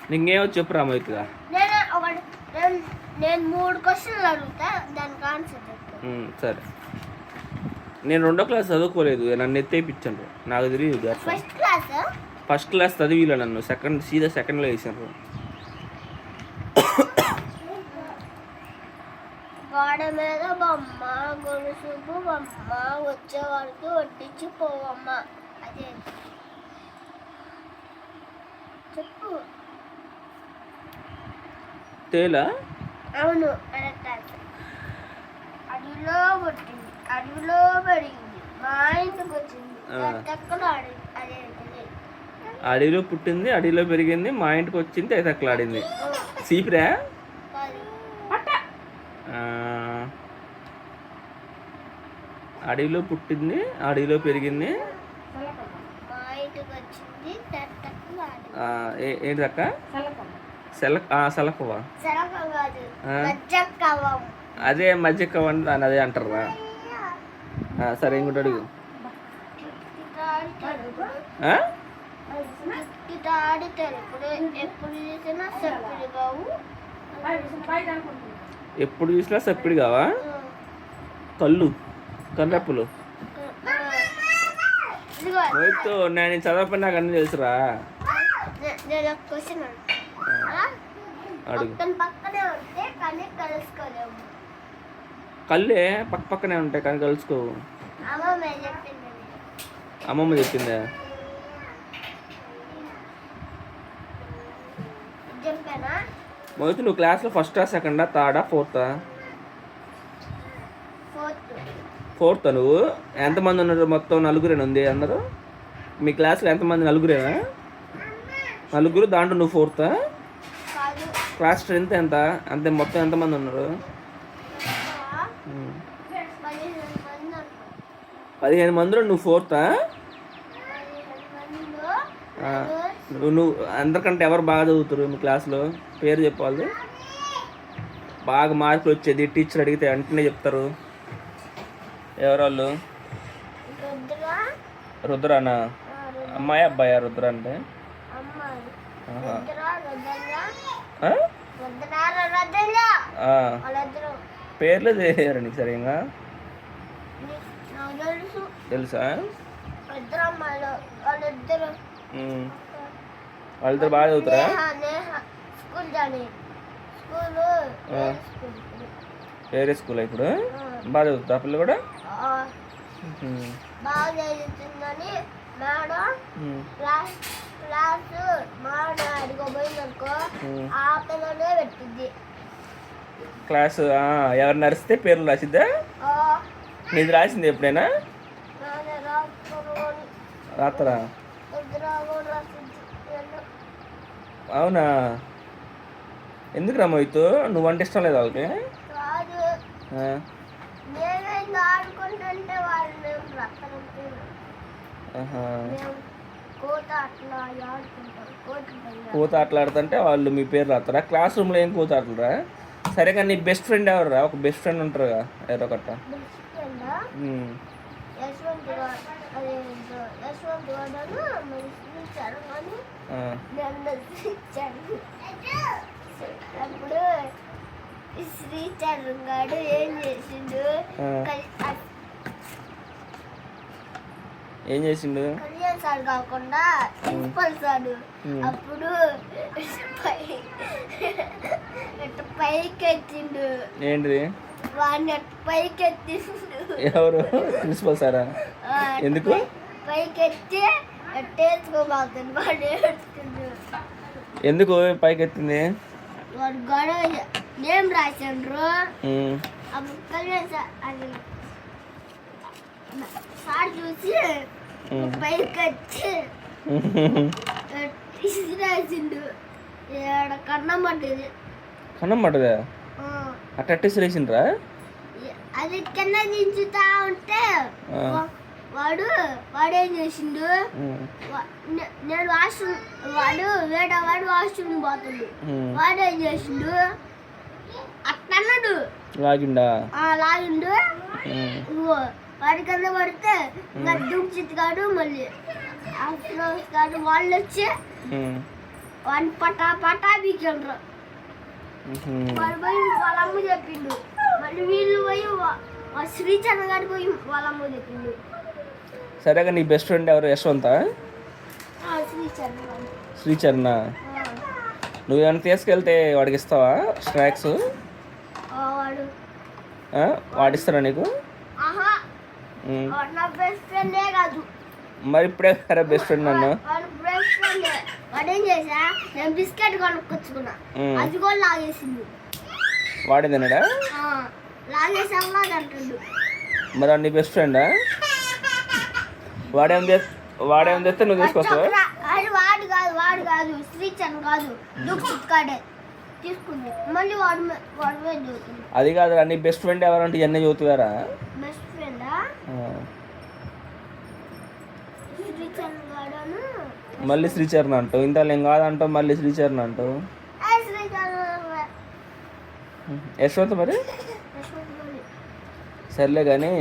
నీకేమో చెప్పు రామోయితుగా. నేను 3 క్వశ్చన్లు అడుగుతా, దానికి ఆన్సర్ చెప్పు. సరే. నేను 2వ క్లాస్ చదువుకోలేదు, నన్ను ఎత్తేపించారు, నాకు తెలియదు. ఫస్ట్ క్లాస్ చదివిలా నన్ను, సెకండ్లో వేసారు. గోడ మీద బొమ్మ, గొలుసు బొమ్మ, వచ్చేవాడికి వడ్డించి పోవమ్మ. అదే చెప్పు. తేలా? అవును, కరెక్ట్. అడవిలో పుట్టింది, అడవిలో పెరిగింది, మా ఇంటికి వచ్చింది, అదే అడవిలో పుట్టింది, అడవిలో పెరిగింది, మా ఇంటికి వచ్చింది, అయితే అక్కలాడింది. సీపిరా? అడవిలో పుట్టింది, అడవిలో పెరిగింది, ఏంటి అక్క? సెలకవా? అదే మజ్జిగ అని అదే అంటారా? సరే, ఇంకోటి అడుగు. ఎప్పుడు చూసినా సప్పిడి కావా? కన్నెప్పులు మొత్తం నేను చదవకపోయినా నాకు అన్నీ తెలుసురా. అడుగు. కళ్ళే పక్కనే ఉంటాయి కానీ కలుసుకోవు. అమ్మమ్మ చెప్పిందా? మొదటి నువ్వు క్లాస్లో ఫస్టా, సెకండా, థర్డా, ఫోర్తా? ఫోర్త్. నువ్వు ఎంతమంది ఉన్నారు? మొత్తం 4 ఉంది అందరూ మీ క్లాస్లో. ఎంతమంది? 4. 4, దాంట్లో నువ్వు 4తా? క్లాస్ స్ట్రెంత్ ఎంత? అంతే. మొత్తం ఎంతమంది ఉన్నారు? 15 మందిలో నువ్వు 4తా? నువ్వు అందరికంటే ఎవరు బాగా చదువుతారు మీ క్లాస్లో? పేరు చెప్పాలి. బాగా మార్కులు వచ్చేది, టీచర్ అడిగితే వెంటనే చెప్తారు. ఎవరాళ్ళు? రుద్రానా? అమ్మాయి అబ్బాయా రుద్ర అంటే? పేర్లు చేయరు నీకు సరిగా? తెలుసా? వాళ్ళిద్దరు బాగా చదువుతారా? వేరే స్కూల్ ఇప్పుడు బాగా చదువుతా పిల్లలు కూడా? బాగా చదువుతుందని మేడం క్లాస్ మేడం అడిగోపోయిందనుకో ఆ పిల్లనే పెట్టింది. క్లాసు ఎవరు నరిస్తే పేర్లు రాసిద్దా? నీది రాసింది ఎప్పుడైనా? రాత్రా? అవునా? ఎందుకు రమ్మవుతూ? నువ్వంటే ఇష్టం లేదా వాళ్ళకి? కోత ఆటలాడుతుంటే వాళ్ళు మీ పేరు రాస్తారా? క్లాస్ రూమ్లో ఏం కోత ఆటలరా? సరే, కానీ నీ బెస్ట్ ఫ్రెండ్ ఎవరురా? ఒక బెస్ట్ ఫ్రెండ్ ఉంటారుగా ఎవరో ఒకట. అప్పుడు శ్రీచరణ్ గారు ఏం చేసిండు? కళ్యాణ్ సార్ కాకుండా ప్రిన్సిపల్ సార్. అప్పుడు పైకి ఎత్తిండు. ఏంటి? వాడిని పైకి ఎత్తిండు. ఎవరు? ప్రిన్సిపల్ సారా? ఎందుకు? పైకి ఎత్తి ఎట్టేసుకోబోతుంది. వాడు ఏడుస్తుండు. ఎందుకు పైకి ఎత్తింది? వాడు గొడవ నేమ్ రాసిండ్రు. అప్పుడు కళ్యాణ్ సార్ చూసి పైకి వచ్చి రాసిండు. కన్నం పడ్డది. కన్నం పడ్డదా? అట్టేసి రాసిండ్రా? అది కింద దించుతా ఉంటే వాడేం చేసిండు? నేను వాష్రూమ్ వాడు వాష్రూమ్ పోతుంది. వాడేం చేసిండు? అట్టన్నాడు. లాగిండు. వాడి కింద పడితే ఇంకా దుమ్చిత్ కాడు. మళ్ళీ కాడు వాళ్ళు వచ్చి వాడిని పటా బీకెళ్ళరు. వాడు పోయి వాళ్ళ అమ్మ చెప్పిండు. మళ్ళీ వీళ్ళు పోయి శ్రీచంద్ర గారి పోయి వాళ్ళ అమ్మ చెప్పిండు. సరేగా నీ బెస్ట్ ఫ్రెండ్ ఎవరు? యశ్వంత? శ్రీచంద్ర గారు. శ్రీచరణ. నువ్వేమైనా తీసుకెళ్తే వాడికి ఇస్తావా స్నాక్స్? వాడు వాడిస్తారా నీకు? ఆహా వాడు నా బెస్ట్ ఫ్రెండే కాదు. మరి ఇప్పుడే కదా బెస్ట్ ఫ్రెండ్ నన్ను. వాడు బెస్ట్ ఫ్రెండే. వాడు ఏం చేసా, నేను బిస్కెట్ కొనుక్కొచ్చుకున్నా, అది కూడా లాగేసింది. వాడే తిన్నాడా? లాగేసాలా అంటుండు. మరి నీ బెస్ట్ ఫ్రెండా? వాడేం తెస్తే నువ్వు తీసుకొస్తావా? వాడు కాదు శ్రీచంద్ర కాదు, దుఃఖాడే తీసుకుంది. మళ్ళీ వాడు మీద చదువుతుంది. అది కాదు, నీ బెస్ట్ ఫ్రెండ్ ఎవరంటే ఇవన్నీ చదువుతారా? బెస్ట్ ఫ్రెండా శ్రీచంద్ర గాడను. మళ్ళీ శ్రీచరణ అంటావు, ఇంత ఏం కాదంటావు, మళ్ళీ శ్రీచరణ అంటావు. యశ్వంత్ మరి సర్లే కానీ